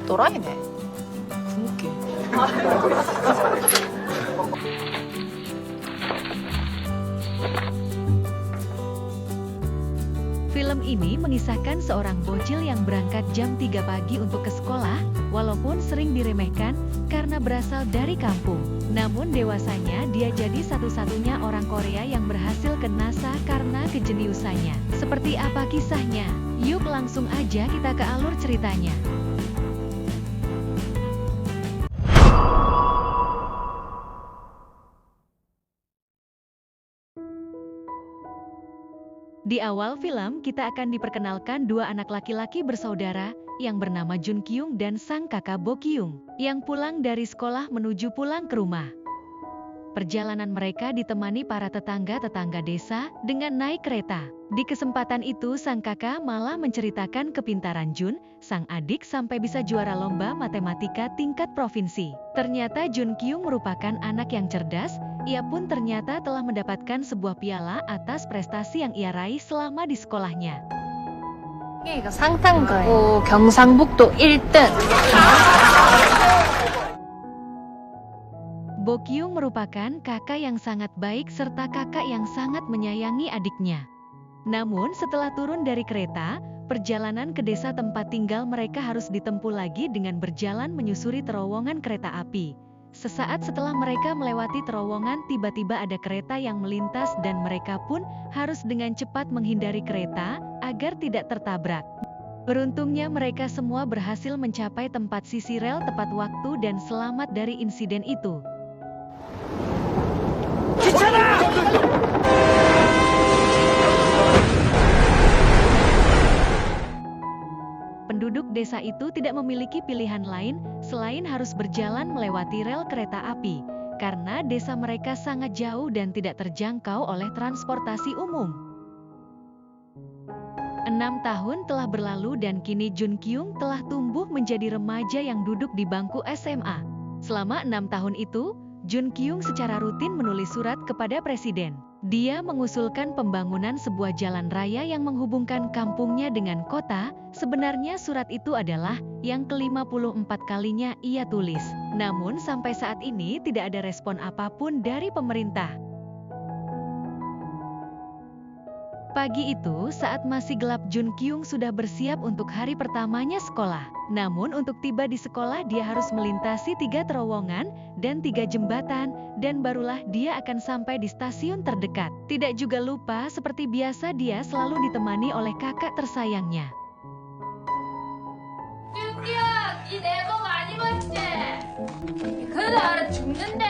또라이네. 굶기. Film ini mengisahkan seorang bocil yang berangkat jam 3 pagi untuk ke sekolah, walaupun sering diremehkan karena berasal dari kampung. Namun dewasanya dia jadi satu-satunya orang Korea yang berhasil ke NASA karena kejeniusannya. Seperti apa kisahnya? Yuk langsung aja kita ke alur ceritanya. Di awal film, kita akan diperkenalkan dua anak laki-laki bersaudara yang bernama Jun Kyung dan sang kakak Bo Kyung yang pulang dari sekolah menuju pulang ke rumah. Perjalanan mereka ditemani para tetangga-tetangga desa dengan naik kereta. Di kesempatan itu, sang kakak malah menceritakan kepintaran Jun, sang adik sampai bisa juara lomba matematika tingkat provinsi. Ternyata Jun Kyung merupakan anak yang cerdas. Ia pun ternyata telah mendapatkan sebuah piala atas prestasi yang ia raih selama di sekolahnya. 이거 상탄가에 경상북도 1등. Bo Kyung merupakan kakak yang sangat baik serta kakak yang sangat menyayangi adiknya. Namun setelah turun dari kereta, perjalanan ke desa tempat tinggal mereka harus ditempuh lagi dengan berjalan menyusuri terowongan kereta api. Sesaat setelah mereka melewati terowongan, tiba-tiba ada kereta yang melintas dan mereka pun harus dengan cepat menghindari kereta agar tidak tertabrak. Beruntungnya mereka semua berhasil mencapai tempat sisi rel tepat waktu dan selamat dari insiden itu. Penduduk desa itu tidak memiliki pilihan lain selain harus berjalan melewati rel kereta api, karena desa mereka sangat jauh dan tidak terjangkau oleh transportasi umum. 6 tahun telah berlalu dan kini Jun Kyung telah tumbuh menjadi remaja yang duduk di bangku SMA. Selama 6 tahun itu, Jun Kyung secara rutin menulis surat kepada presiden. Dia mengusulkan pembangunan sebuah jalan raya yang menghubungkan kampungnya dengan kota. Sebenarnya surat itu adalah yang ke-54 kalinya ia tulis. Namun sampai saat ini tidak ada respon apapun dari pemerintah. Pagi itu, saat masih gelap, Jun Kyung sudah bersiap untuk hari pertamanya sekolah. Namun untuk tiba di sekolah dia harus melintasi 3 terowongan dan 3 jembatan, dan barulah dia akan sampai di stasiun terdekat. Tidak juga lupa, seperti biasa dia selalu ditemani oleh kakak tersayangnya. 준기야, 이 내복 안 입었지? 그래도 알아 죽는데.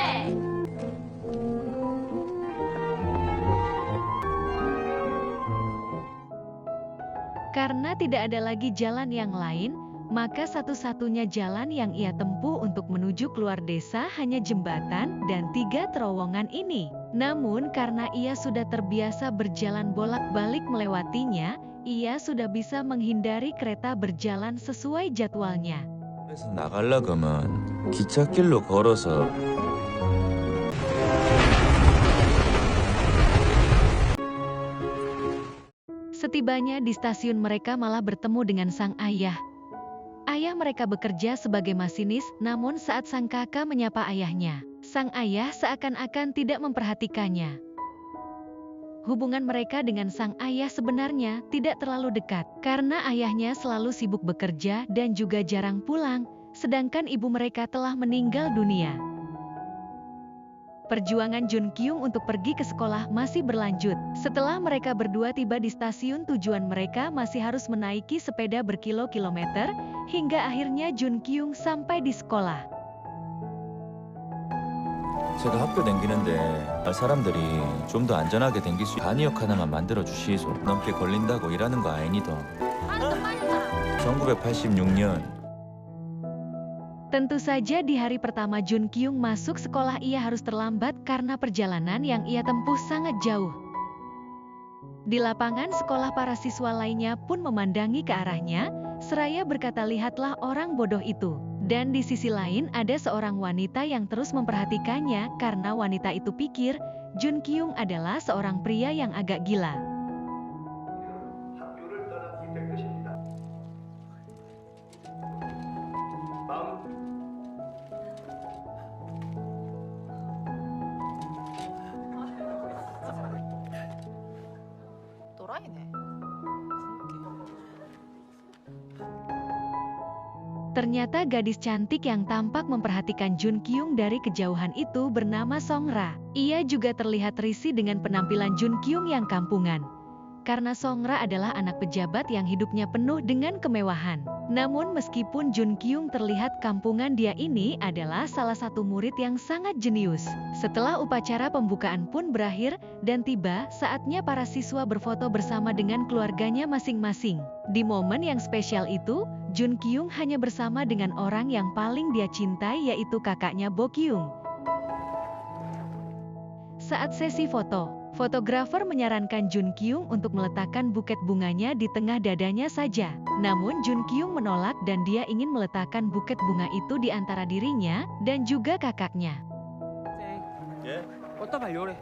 Karena tidak ada lagi jalan yang lain, maka satu-satunya jalan yang ia tempuh untuk menuju keluar desa hanya jembatan dan 3 terowongan ini. Namun karena ia sudah terbiasa berjalan bolak-balik melewatinya, ia sudah bisa menghindari kereta berjalan sesuai jadwalnya. 그래서 나가려면 기찻길로 걸어서 Setibanya di stasiun mereka malah bertemu dengan sang ayah. Ayah mereka bekerja sebagai masinis, namun saat sang kakak menyapa ayahnya, sang ayah seakan-akan tidak memperhatikannya. Hubungan mereka dengan sang ayah sebenarnya tidak terlalu dekat, karena ayahnya selalu sibuk bekerja dan juga jarang pulang, sedangkan ibu mereka telah meninggal dunia. Perjuangan Jun Kyung untuk pergi ke sekolah masih berlanjut. Setelah mereka berdua tiba di stasiun tujuan, mereka masih harus menaiki sepeda berkilo-kilometer, hingga akhirnya Jun Kyung sampai di sekolah. 제가 학교 다니는데 사람들이 좀 더 안전하게 다닐 수 단위역 하나만 만들어 주시소. 넘게 걸린다고 일하는 거 아니도. 1986년 Tentu saja di hari pertama Jun Kyung masuk sekolah ia harus terlambat karena perjalanan yang ia tempuh sangat jauh. Di lapangan sekolah para siswa lainnya pun memandangi ke arahnya, seraya berkata, "Lihatlah orang bodoh itu." Dan di sisi lain ada seorang wanita yang terus memperhatikannya karena wanita itu pikir Jun Kyung adalah seorang pria yang agak gila. Ternyata gadis cantik yang tampak memperhatikan Jun Kyung dari kejauhan itu bernama Song Ra. Ia juga terlihat risih dengan penampilan Jun Kyung yang kampungan. Karena Song Ra adalah anak pejabat yang hidupnya penuh dengan kemewahan. Namun meskipun Jun Kyung terlihat kampungan, dia ini adalah salah satu murid yang sangat jenius. Setelah upacara pembukaan pun berakhir dan tiba saatnya para siswa berfoto bersama dengan keluarganya masing-masing. Di momen yang spesial itu, Jun Kyung hanya bersama dengan orang yang paling dia cintai, yaitu kakaknya Bo Kyung. Saat sesi foto, fotografer menyarankan Jun Kyung untuk meletakkan buket bunganya di tengah dadanya saja. Namun Jun Kyung menolak dan dia ingin meletakkan buket bunga itu di antara dirinya dan juga kakaknya. 예? 어디다가 요래.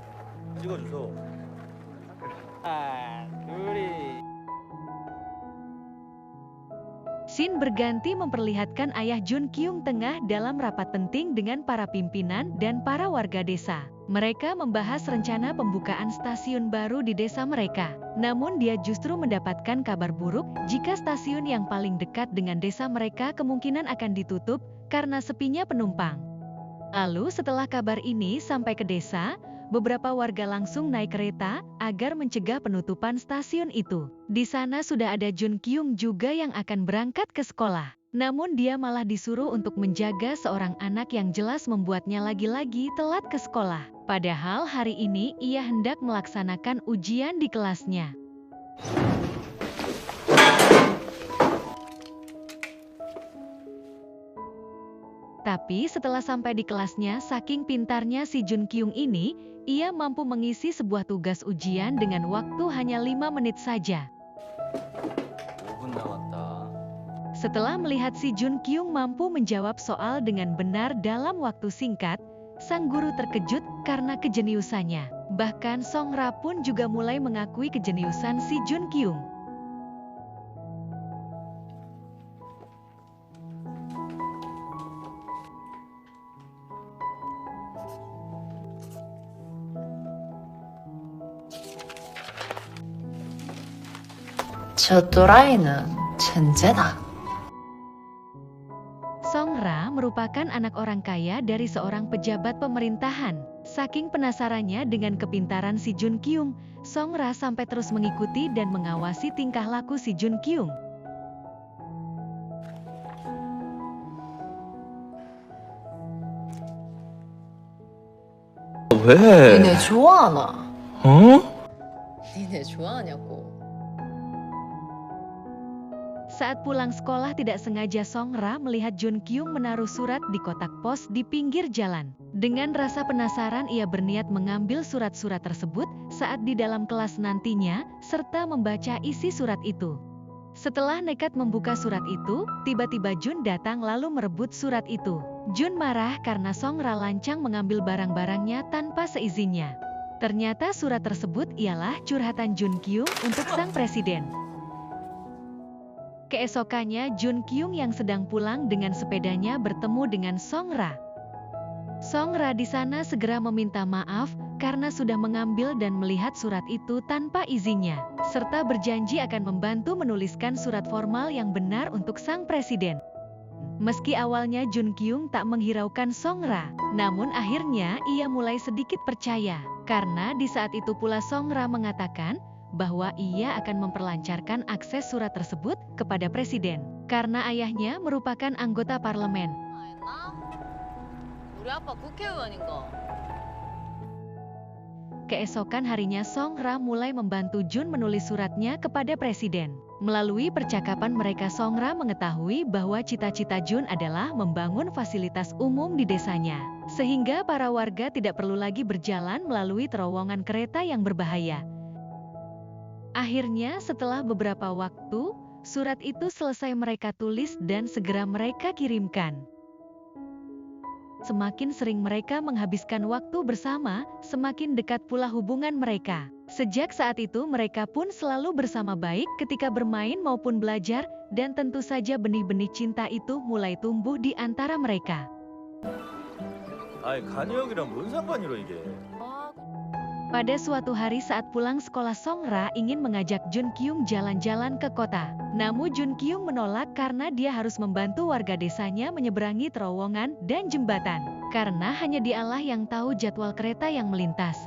찍어주소. 둘이. Scene berganti memperlihatkan ayah Jun Kyung tengah dalam rapat penting dengan para pimpinan dan para warga desa. Mereka membahas rencana pembukaan stasiun baru di desa mereka. Namun dia justru mendapatkan kabar buruk jika stasiun yang paling dekat dengan desa mereka kemungkinan akan ditutup karena sepinya penumpang. Lalu setelah kabar ini sampai ke desa, beberapa warga langsung naik kereta agar mencegah penutupan stasiun itu. Di sana sudah ada Jun Kyung juga yang akan berangkat ke sekolah. Namun dia malah disuruh untuk menjaga seorang anak yang jelas membuatnya lagi-lagi telat ke sekolah. Padahal hari ini ia hendak melaksanakan ujian di kelasnya. Tapi setelah sampai di kelasnya, saking pintarnya si Jun Kyung ini, ia mampu mengisi sebuah tugas ujian dengan waktu hanya 5 menit saja. 5분 남았다. Setelah melihat si Jun Kyung mampu menjawab soal dengan benar dalam waktu singkat, sang guru terkejut karena kejeniusannya. Bahkan Song Ra pun juga mulai mengakui kejeniusan si Jun Kyung. 저 또라이는 천재다. Song Ra merupakan anak orang kaya dari seorang pejabat pemerintahan. Saking penasarannya dengan kepintaran si Jun Kyung, Song Ra sampai terus mengikuti dan mengawasi tingkah laku si Jun Kyung. 왜? 니네 좋아하나? 어? 니네 좋아하냐고. Saat pulang sekolah tidak sengaja Song Ra melihat Jun Kyung menaruh surat di kotak pos di pinggir jalan. Dengan rasa penasaran ia berniat mengambil surat-surat tersebut saat di dalam kelas nantinya, serta membaca isi surat itu. Setelah nekat membuka surat itu, tiba-tiba Jun datang lalu merebut surat itu. Jun marah karena Song Ra lancang mengambil barang-barangnya tanpa seizinnya. Ternyata surat tersebut ialah curhatan Jun Kyung untuk sang presiden. Keesokannya Jun Kyung yang sedang pulang dengan sepedanya bertemu dengan Song Ra. Song Ra di sana segera meminta maaf karena sudah mengambil dan melihat surat itu tanpa izinnya, serta berjanji akan membantu menuliskan surat formal yang benar untuk sang presiden. Meski awalnya Jun Kyung tak menghiraukan Song Ra, namun akhirnya ia mulai sedikit percaya, karena di saat itu pula Song Ra mengatakan bahwa ia akan memperlancarkan akses surat tersebut kepada presiden, karena ayahnya merupakan anggota parlemen. 우리 아빠 국회의원인가? Keesokan harinya Song Ra mulai membantu Jun menulis suratnya kepada presiden. Melalui percakapan mereka Song Ra mengetahui bahwa cita-cita Jun adalah membangun fasilitas umum di desanya, sehingga para warga tidak perlu lagi berjalan melalui terowongan kereta yang berbahaya. Akhirnya setelah beberapa waktu, surat itu selesai mereka tulis dan segera mereka kirimkan. Semakin sering mereka menghabiskan waktu bersama, semakin dekat pula hubungan mereka. Sejak saat itu mereka pun selalu bersama baik ketika bermain maupun belajar, dan tentu saja benih-benih cinta itu mulai tumbuh di antara mereka. 아이 간이 형이랑 뭔 상관이로 이게? Pada suatu hari saat pulang sekolah, Songra ingin mengajak Jun Kyung jalan-jalan ke kota. Namun Jun Kyung menolak karena dia harus membantu warga desanya menyeberangi terowongan dan jembatan. Karena hanya dialah yang tahu jadwal kereta yang melintas.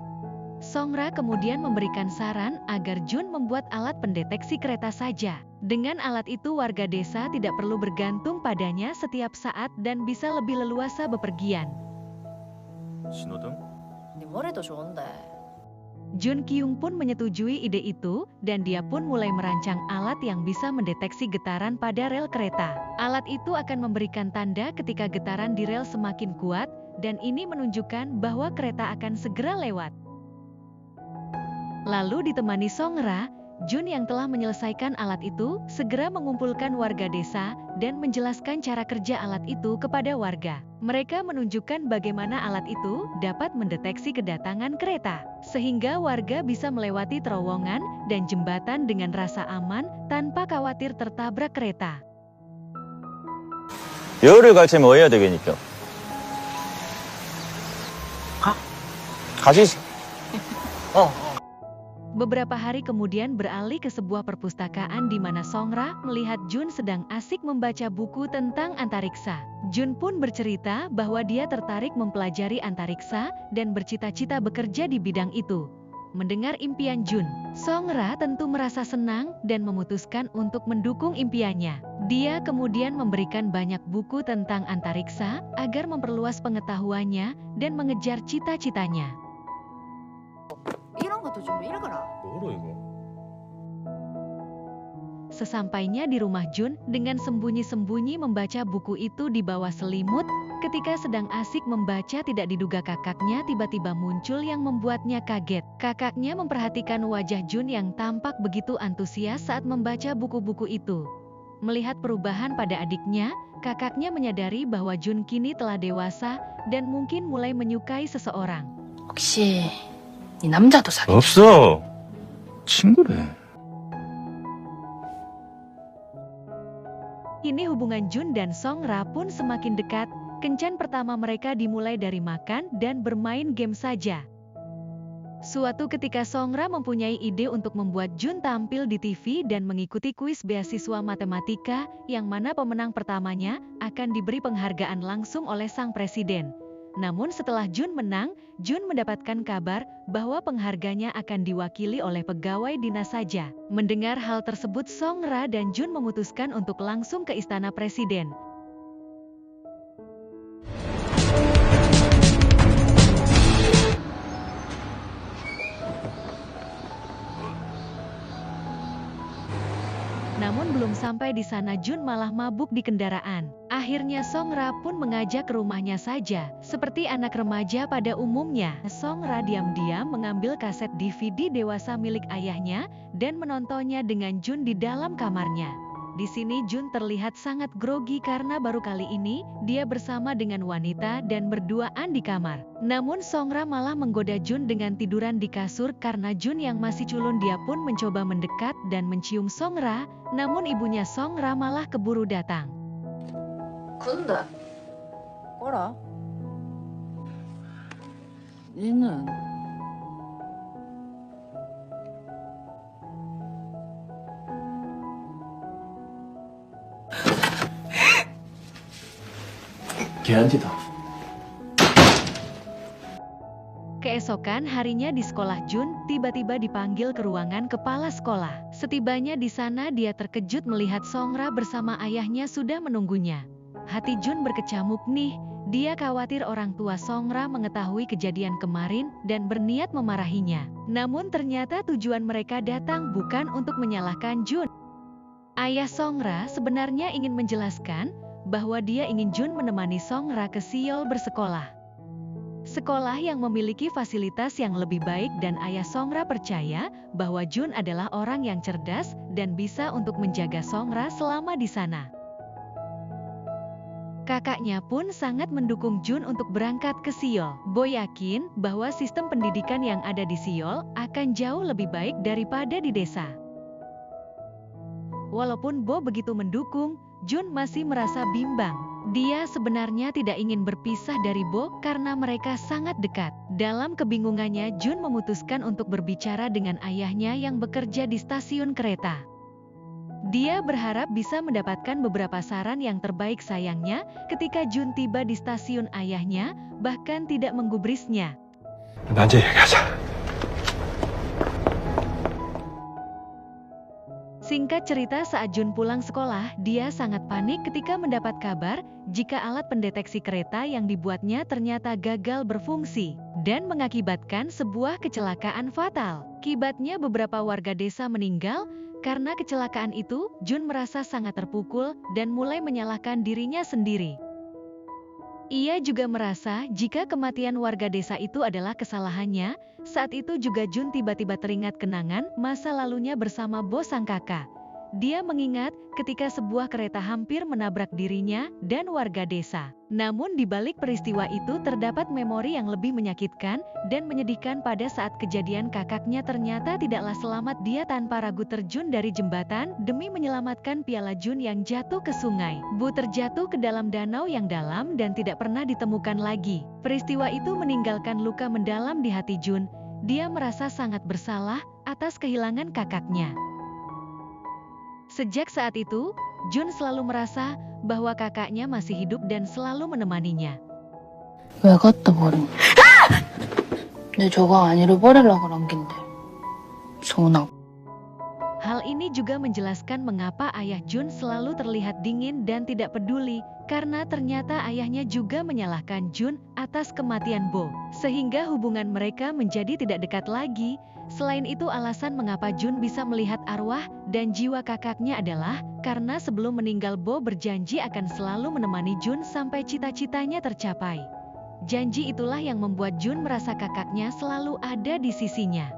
Songra kemudian memberikan saran agar Jun membuat alat pendeteksi kereta saja. Dengan alat itu warga desa tidak perlu bergantung padanya setiap saat dan bisa lebih leluasa bepergian. 신호등? 네 머리도 좋은데. Jun Kyung pun menyetujui ide itu, dan dia pun mulai merancang alat yang bisa mendeteksi getaran pada rel kereta. Alat itu akan memberikan tanda ketika getaran di rel semakin kuat, dan ini menunjukkan bahwa kereta akan segera lewat. Lalu ditemani Songra, Jun yang telah menyelesaikan alat itu, segera mengumpulkan warga desa, dan menjelaskan cara kerja alat itu kepada warga. Mereka menunjukkan bagaimana alat itu dapat mendeteksi kedatangan kereta, sehingga warga bisa melewati terowongan dan jembatan dengan rasa aman tanpa khawatir tertabrak kereta. 여를 가려면 뭐 해야 되겠니까? 가시. Beberapa hari kemudian beralih ke sebuah perpustakaan di mana Songra melihat Jun sedang asik membaca buku tentang antariksa. Jun pun bercerita bahwa dia tertarik mempelajari antariksa dan bercita-cita bekerja di bidang itu. Mendengar impian Jun, Songra tentu merasa senang dan memutuskan untuk mendukung impiannya. Dia kemudian memberikan banyak buku tentang antariksa agar memperluas pengetahuannya dan mengejar cita-citanya. 이런 것도 좀 읽어라. 뭐로 이거? Sesampainya di rumah Jun, dengan sembunyi-sembunyi membaca buku itu di bawah selimut, ketika sedang asik membaca tidak diduga kakaknya tiba-tiba muncul yang membuatnya kaget. Kakaknya memperhatikan wajah Jun yang tampak begitu antusias saat membaca buku-buku itu. Melihat perubahan pada adiknya, kakaknya menyadari bahwa Jun kini telah dewasa dan mungkin mulai menyukai seseorang. 혹시 네 남자도 사귀? 없어. 친구래. Kini hubungan Jun dan Songra pun semakin dekat. Kencan pertama mereka dimulai dari makan dan bermain game saja. Suatu ketika Songra mempunyai ide untuk membuat Jun tampil di TV dan mengikuti kuis beasiswa matematika, yang mana pemenang pertamanya akan diberi penghargaan langsung oleh sang presiden. Namun setelah Jun menang, Jun mendapatkan kabar bahwa pengharganya akan diwakili oleh pegawai dinas saja. Mendengar hal tersebut, Songra dan Jun memutuskan untuk langsung ke istana presiden. Namun belum sampai di sana Jun malah mabuk di kendaraan. Akhirnya Songra pun mengajak ke rumahnya saja. Seperti anak remaja pada umumnya, Songra diam-diam mengambil kaset DVD dewasa milik ayahnya dan menontonnya dengan Jun di dalam kamarnya. Di sini Jun terlihat sangat grogi karena baru kali ini dia bersama dengan wanita dan berduaan di kamar. Namun Songra malah menggoda Jun dengan tiduran di kasur. Karena Jun yang masih culun, dia pun mencoba mendekat dan mencium Songra, namun ibunya Songra malah keburu datang. 근데 뭐라? 얘는 걔한테다. Keesokan harinya di sekolah, Jun tiba-tiba dipanggil ke ruangan kepala sekolah. Setibanya di sana dia terkejut melihat Songra bersama ayahnya sudah menunggunya. Hati Jun berkecamuk nih, dia khawatir orang tua Songra mengetahui kejadian kemarin dan berniat memarahinya. Namun ternyata tujuan mereka datang bukan untuk menyalahkan Jun. Ayah Songra sebenarnya ingin menjelaskan bahwa dia ingin Jun menemani Songra ke Seoul bersekolah. Sekolah yang memiliki fasilitas yang lebih baik, dan ayah Songra percaya bahwa Jun adalah orang yang cerdas dan bisa untuk menjaga Songra selama di sana. Kakaknya pun sangat mendukung Jun untuk berangkat ke Seoul. Bo yakin bahwa sistem pendidikan yang ada di Seoul akan jauh lebih baik daripada di desa. Walaupun Bo begitu mendukung, Jun masih merasa bimbang. Dia sebenarnya tidak ingin berpisah dari Bo karena mereka sangat dekat. Dalam kebingungannya, Jun memutuskan untuk berbicara dengan ayahnya yang bekerja di stasiun kereta. Dia berharap bisa mendapatkan beberapa saran yang terbaik. Sayangnya, ketika Jun tiba di stasiun, ayahnya bahkan tidak menggubrisnya. 낮에 얘기하자. Singkat cerita, saat Jun pulang sekolah, dia sangat panik ketika mendapat kabar jika alat pendeteksi kereta yang dibuatnya ternyata gagal berfungsi dan mengakibatkan sebuah kecelakaan fatal. Akibatnya beberapa warga desa meninggal. Karena kecelakaan itu, Jun merasa sangat terpukul dan mulai menyalahkan dirinya sendiri. Ia juga merasa jika kematian warga desa itu adalah kesalahannya. Saat itu juga Jun tiba-tiba teringat kenangan masa lalunya bersama Bo sang kakak. Dia mengingat ketika sebuah kereta hampir menabrak dirinya dan warga desa. Namun di balik peristiwa itu terdapat memori yang lebih menyakitkan dan menyedihkan. Pada saat kejadian, kakaknya ternyata tidaklah selamat. Dia tanpa ragu terjun dari jembatan demi menyelamatkan piala Jun yang jatuh ke sungai. Bu terjatuh ke dalam danau yang dalam dan tidak pernah ditemukan lagi. Peristiwa itu meninggalkan luka mendalam di hati Jun. Dia merasa sangat bersalah atas kehilangan kakaknya. Sejak saat itu, Jun selalu merasa bahwa kakaknya masih hidup dan selalu menemaninya. 왜 갖다 버린 거야? 내 저거 안 잃어버리려고 그런 긴데. 서운하고. Hal ini juga menjelaskan mengapa ayah Jun selalu terlihat dingin dan tidak peduli, karena ternyata ayahnya juga menyalahkan Jun atas kematian Bo, sehingga hubungan mereka menjadi tidak dekat lagi. Selain itu, alasan mengapa Jun bisa melihat arwah dan jiwa kakaknya adalah karena sebelum meninggal Bo berjanji akan selalu menemani Jun sampai cita-citanya tercapai. Janji itulah yang membuat Jun merasa kakaknya selalu ada di sisinya.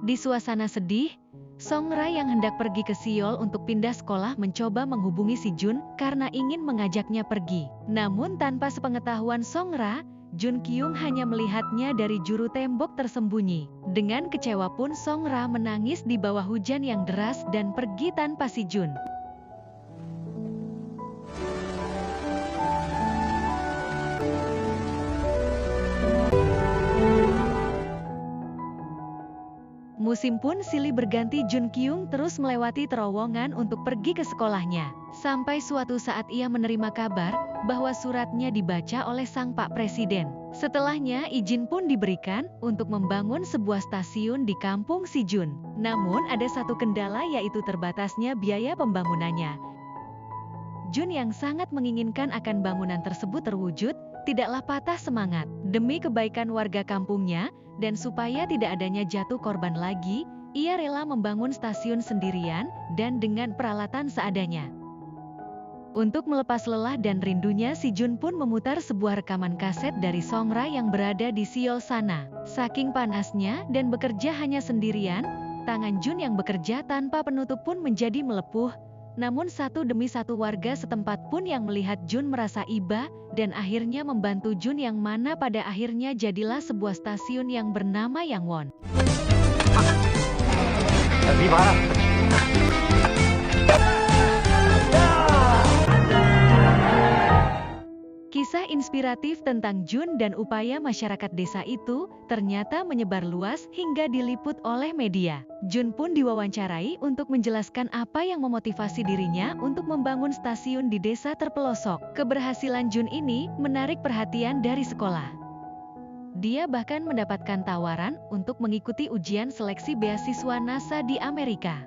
Di suasana sedih, Songra yang hendak pergi ke Seoul untuk pindah sekolah mencoba menghubungi si Jun karena ingin mengajaknya pergi. Namun tanpa sepengetahuan Songra, Jun Kyung hanya melihatnya dari juru tembok tersembunyi. Dengan kecewa pun Songra menangis di bawah hujan yang deras dan pergi tanpa si Jun. Musim pun silih berganti. Jun Kyung terus melewati terowongan untuk pergi ke sekolahnya. Sampai suatu saat ia menerima kabar bahwa suratnya dibaca oleh sang Pak Presiden. Setelahnya izin pun diberikan untuk membangun sebuah stasiun di kampung si Jun. Namun ada satu kendala, yaitu terbatasnya biaya pembangunannya. Jun yang sangat menginginkan akan bangunan tersebut terwujud, tidaklah patah semangat. Demi kebaikan warga kampungnya, dan supaya tidak adanya jatuh korban lagi, ia rela membangun stasiun sendirian dan dengan peralatan seadanya. Untuk melepas lelah dan rindunya, si Jun pun memutar sebuah rekaman kaset dari Songra yang berada di Seoul sana. Saking panasnya dan bekerja hanya sendirian, tangan Jun yang bekerja tanpa penutup pun menjadi melepuh. Namun satu demi satu warga setempat pun yang melihat Jun merasa iba dan akhirnya membantu Jun, yang mana pada akhirnya jadilah sebuah stasiun yang bernama Yangwon. Kisah inspiratif tentang Jun dan upaya masyarakat desa itu ternyata menyebar luas hingga diliput oleh media. Jun pun diwawancarai untuk menjelaskan apa yang memotivasi dirinya untuk membangun stasiun di desa terpelosok. Keberhasilan Jun ini menarik perhatian dari sekolah. Dia bahkan mendapatkan tawaran untuk mengikuti ujian seleksi beasiswa NASA di Amerika.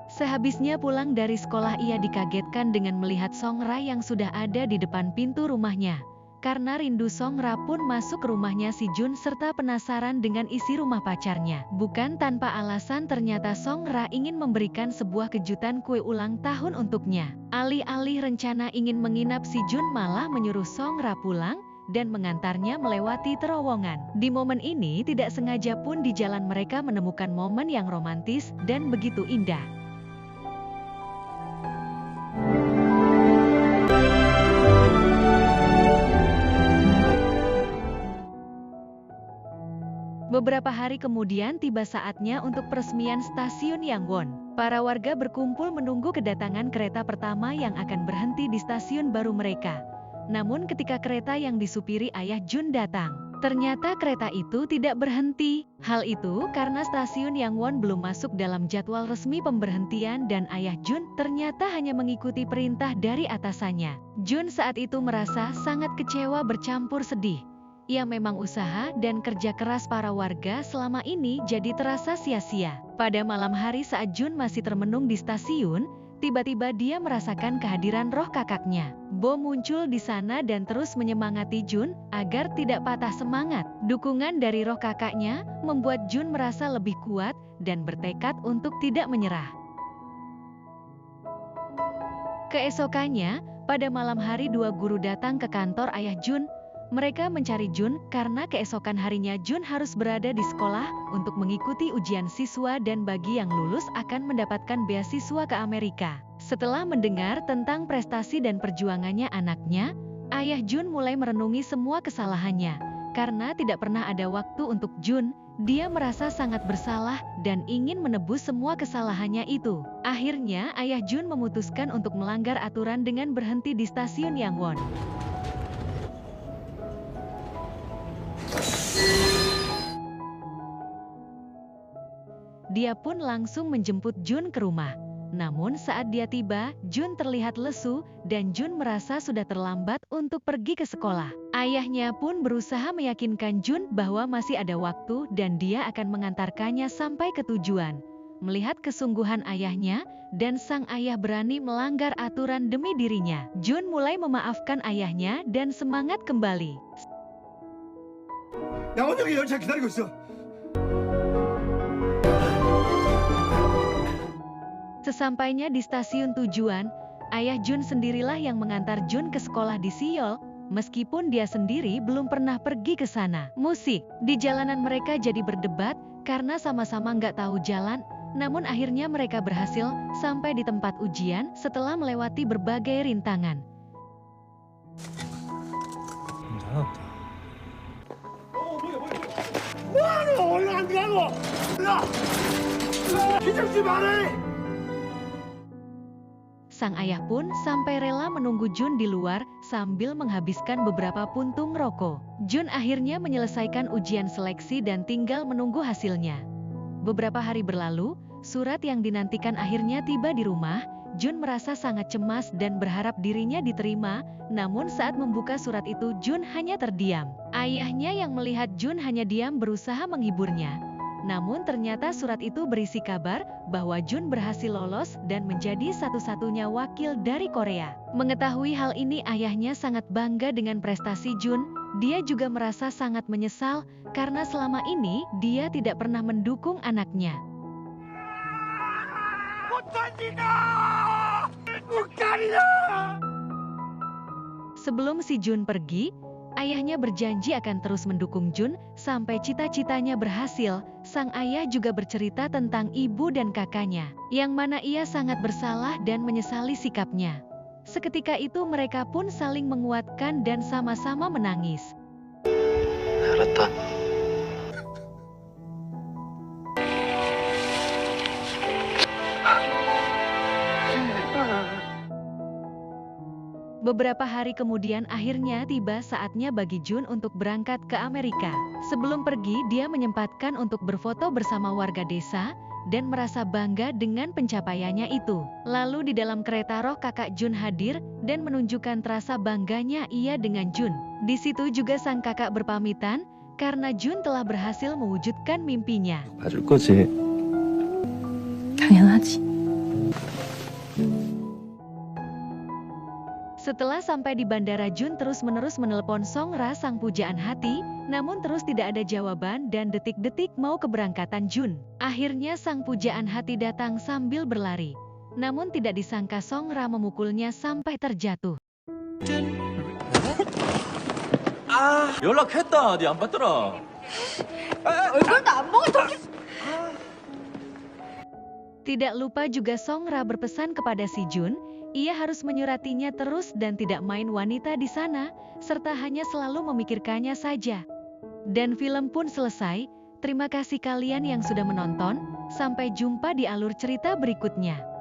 Sehabisnya pulang dari sekolah, ia dikagetkan dengan melihat Songra yang sudah ada di depan pintu rumahnya. Karena rindu, Songra pun masuk ke rumahnya si Jun serta penasaran dengan isi rumah pacarnya. Bukan tanpa alasan, ternyata Songra ingin memberikan sebuah kejutan kue ulang tahun untuknya. Alih-alih rencana ingin menginap, si Jun malah menyuruh Songra pulang dan mengantarnya melewati terowongan. Di momen ini tidak sengaja pun di jalan mereka menemukan momen yang romantis dan begitu indah. Beberapa hari kemudian tiba saatnya untuk peresmian stasiun Yangwon. Para warga berkumpul menunggu kedatangan kereta pertama yang akan berhenti di stasiun baru mereka. Namun ketika kereta yang disupiri ayah Jun datang, ternyata kereta itu tidak berhenti. Hal itu karena stasiun Yangwon belum masuk dalam jadwal resmi pemberhentian dan ayah Jun ternyata hanya mengikuti perintah dari atasannya. Jun saat itu merasa sangat kecewa bercampur sedih. Ya memang usaha dan kerja keras para warga selama ini jadi terasa sia-sia. Pada malam hari saat Jun masih termenung di stasiun, tiba-tiba dia merasakan kehadiran roh kakaknya. Bo muncul di sana dan terus menyemangati Jun agar tidak patah semangat. Dukungan dari roh kakaknya membuat Jun merasa lebih kuat dan bertekad untuk tidak menyerah. Keesokannya, pada malam hari dua guru datang ke kantor ayah Jun. Mereka mencari Jun karena keesokan harinya Jun harus berada di sekolah untuk mengikuti ujian siswa dan bagi yang lulus akan mendapatkan beasiswa ke Amerika. Setelah mendengar tentang prestasi dan perjuangannya anaknya, ayah Jun mulai merenungi semua kesalahannya. Karena tidak pernah ada waktu untuk Jun, dia merasa sangat bersalah dan ingin menebus semua kesalahannya itu. Akhirnya ayah Jun memutuskan untuk melanggar aturan dengan berhenti di stasiun Yangwon. Dia pun langsung menjemput Jun ke rumah. Namun saat dia tiba, Jun terlihat lesu dan Jun merasa sudah terlambat untuk pergi ke sekolah. Ayahnya pun berusaha meyakinkan Jun bahwa masih ada waktu dan dia akan mengantarkannya sampai ke tujuan. Melihat kesungguhan ayahnya dan sang ayah berani melanggar aturan demi dirinya, Jun mulai memaafkan ayahnya dan semangat kembali. 양원 형이 열차 기다리고 있어. Sesampainya di stasiun tujuan, ayah Jun sendirilah yang mengantar Jun ke sekolah di Seoul, meskipun dia sendiri belum pernah pergi ke sana. Musik, di jalanan mereka jadi berdebat karena sama-sama nggak tahu jalan, namun akhirnya mereka berhasil sampai di tempat ujian setelah melewati berbagai rintangan. Sang ayah pun sampai rela menunggu Jun di luar sambil menghabiskan beberapa puntung rokok. Jun akhirnya menyelesaikan ujian seleksi dan tinggal menunggu hasilnya. Beberapa hari berlalu, surat yang dinantikan akhirnya tiba di rumah. Jun merasa sangat cemas dan berharap dirinya diterima, namun saat membuka surat itu Jun hanya terdiam. Ayahnya yang melihat Jun hanya diam berusaha menghiburnya. Namun ternyata surat itu berisi kabar bahwa Jun berhasil lolos dan menjadi satu-satunya wakil dari Korea. Mengetahui hal ini ayahnya sangat bangga dengan prestasi Jun. Dia juga merasa sangat menyesal karena selama ini dia tidak pernah mendukung anaknya. Sebelum si Jun pergi, ayahnya berjanji akan terus mendukung Jun sampai cita-citanya berhasil. Sang ayah juga bercerita tentang ibu dan kakaknya, yang mana ia sangat bersalah dan menyesali sikapnya. Seketika itu mereka pun saling menguatkan dan sama-sama menangis. 알았다. Beberapa hari kemudian akhirnya tiba saatnya bagi Jun untuk berangkat ke Amerika. Sebelum pergi dia menyempatkan untuk berfoto bersama warga desa dan merasa bangga dengan pencapaiannya itu. Lalu di dalam kereta roh kakak Jun hadir dan menunjukkan rasa bangganya ia dengan Jun. Di situ juga sang kakak berpamitan karena Jun telah berhasil mewujudkan mimpinya. 봐줄 거지. 당연하지. Setelah sampai di bandara, Jun terus-menerus menelpon Songra sang pujaan hati, namun terus tidak ada jawaban dan detik-detik mau keberangkatan Jun. Akhirnya sang pujaan hati datang sambil berlari. Namun tidak disangka Songra memukulnya sampai terjatuh. 연락했다. 네 안 받더라. Tidak lupa juga Songra berpesan kepada si Jun, ia harus menyuratinya terus dan tidak main wanita di sana, serta hanya selalu memikirkannya saja. Dan film pun selesai. Terima kasih kalian yang sudah menonton. Sampai jumpa di alur cerita berikutnya.